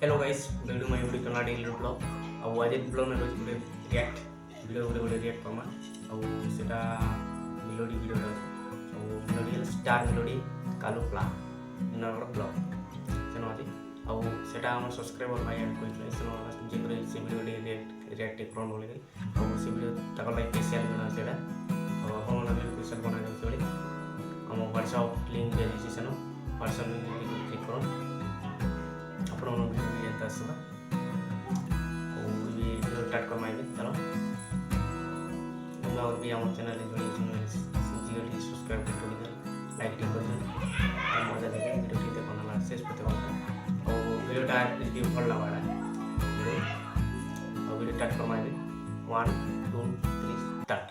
Hello guys welcome to my YouTube channel daily blog ଆଉ ଆଜି ବ୍ଲଗ୍ରେ ରହିଛି ଗୋଟେ ରିଆକ୍ଟ ଭିଡ଼ିଓ ଗୋଟେ ରିଆକ୍ଟ କର୍ମା ଆଉ ସେଟା ମେଲୋଡ଼ି ଭିଡ଼ିଓଟା ଅଛି ଆଉ ମେଲୋଡ଼ି ହେଲେ ଷ୍ଟାର ମେଲୋଡ଼ି କାଲୁପ୍ଲା ନଗର ବ୍ଲଗ୍ ସେନ ଅଛି ଆଉ ସେଟା ଆମର ସବସ୍କ୍ରାଇବର ଭାଇ ଆମେ କହିଥିଲେ ସେନ ଯେପରି ସେ ଭିଡ଼ିଓଟି ରିଆକ୍ଟ କରଣ ବୋଲିକି ଆଉ ସେ ଭିଡ଼ିଓ ତାଙ୍କର ଲାଗି ସ୍ପେଶିଆଲ ବନା ସେଇଟା ଆଉ ଆପଣମାନେ ବି ସ୍ପେଶିଆଲ ବନାଇ ଦେଉଛି ବୋଲି ଆମ ହ୍ୱାଟ୍ସଆପ୍ ଲିଙ୍କ୍ ଦିଆଯାଇଛି ସେନ ହ୍ୱାଟ୍ସଆପ୍ ଲିଙ୍କ୍ କ୍ଲିକ୍ କରନ୍ ଆପଣଙ୍କ ଭିଡ଼ିଓ ଏନ୍ତା ଆସିବା ଆଉ ବି ଭିଡ଼ିଓ ଷ୍ଟାର୍ଟ କର୍ମା ଏବେ ଚାଲ और भी आम चैनल जियो सब्सक्राइब कर लाइक टी कर मजा लगे वीडियो टी देखना शेष पे और वीडियोटा रिव्यू भल लगा video start Karma 1 2 3 start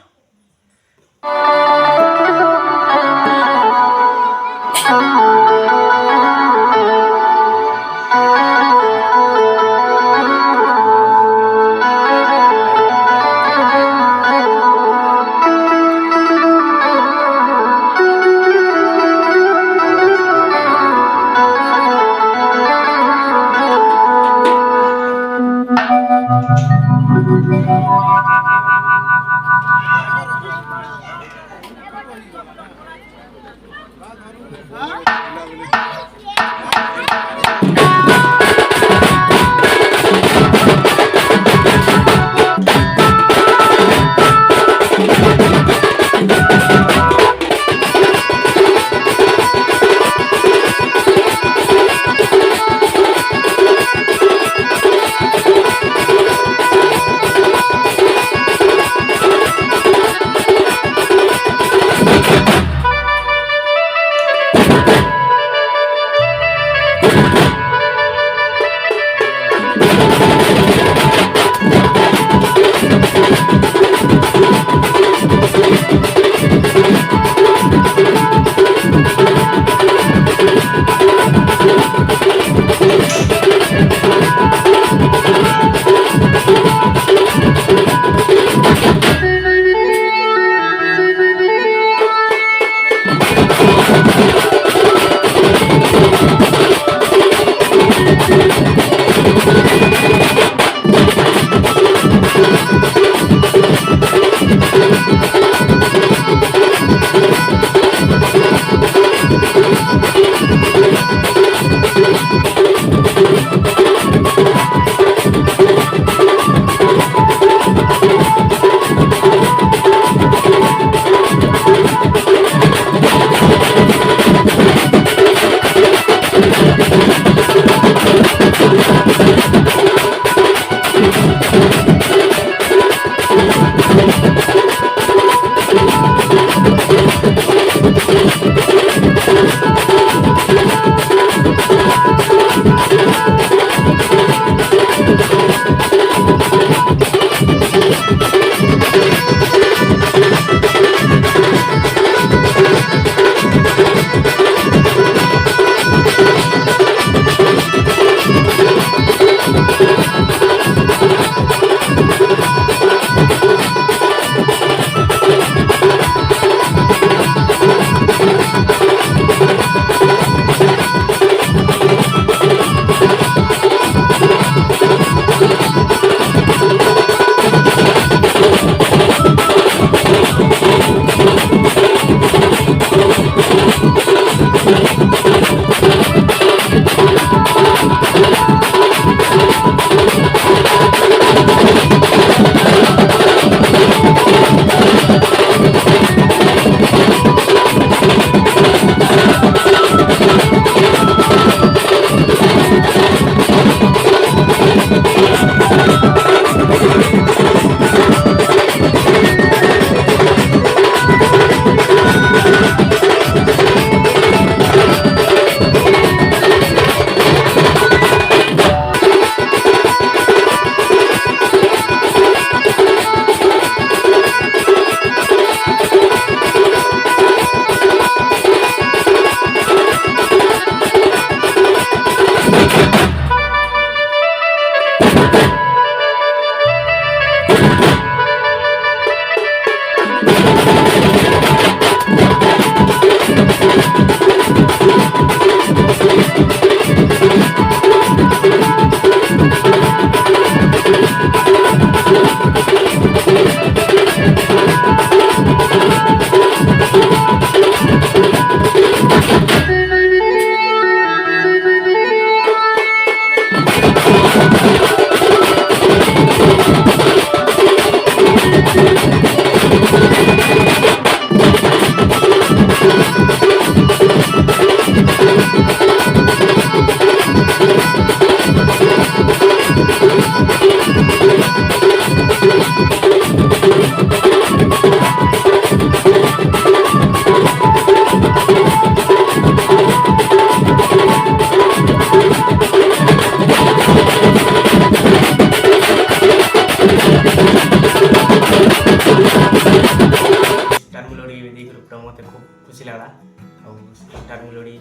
star melody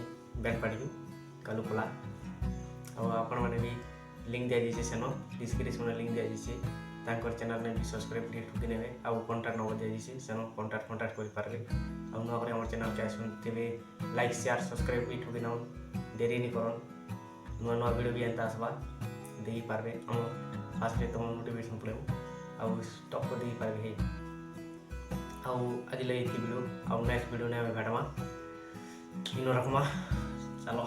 band party Kalu Cola आपण मैंने भी लिंक दिया जाइए सेन डिस्क्रिप्शन में लिंक दिया जाइए तांकर चैनल ने भी सब्सक्राइब ଟିକେ ଠୁକି ନେବେ ଆଉ କଣ୍ଟାକ୍ଟ ନମ୍ବର ଦିଆଯାଇଛି ସେନ କଣ୍ଟାକ୍ଟ କରିପାରିବେ ଆଉ ନୂଆ କରି ଆମର ଚ୍ୟାନେଲକେ ଆସୁଥିବେ ଲାଇକ୍ ସେୟାର ସବସ୍କ୍ରାଇବ୍ ବି ଠୁକି ନେଉନ୍ ଡେରି ନି କରନ୍ ନୂଆ ନୂଆ ଭିଡ଼ିଓ ବି ଏନ୍ତା ଆସବା ଦେଇପାରିବେ ଆମ ଫାର୍ଷ୍ଟରେ ତୁମ ମୋଟିଭେସନ୍ ପଡ଼ିବ ଆଉ ଷ୍ଟପ୍ ଦେଇପାରିବେ ହେଇ ଆଉ ଆଜି ଲାଗି ଏତିକି ଭିଡ଼ିଓ ଆଉ ନେକ୍ସଟ ଭିଡ଼ିଓ ଆମେ ଭେଟମା ଇନ ରଖମା ଚାଲ।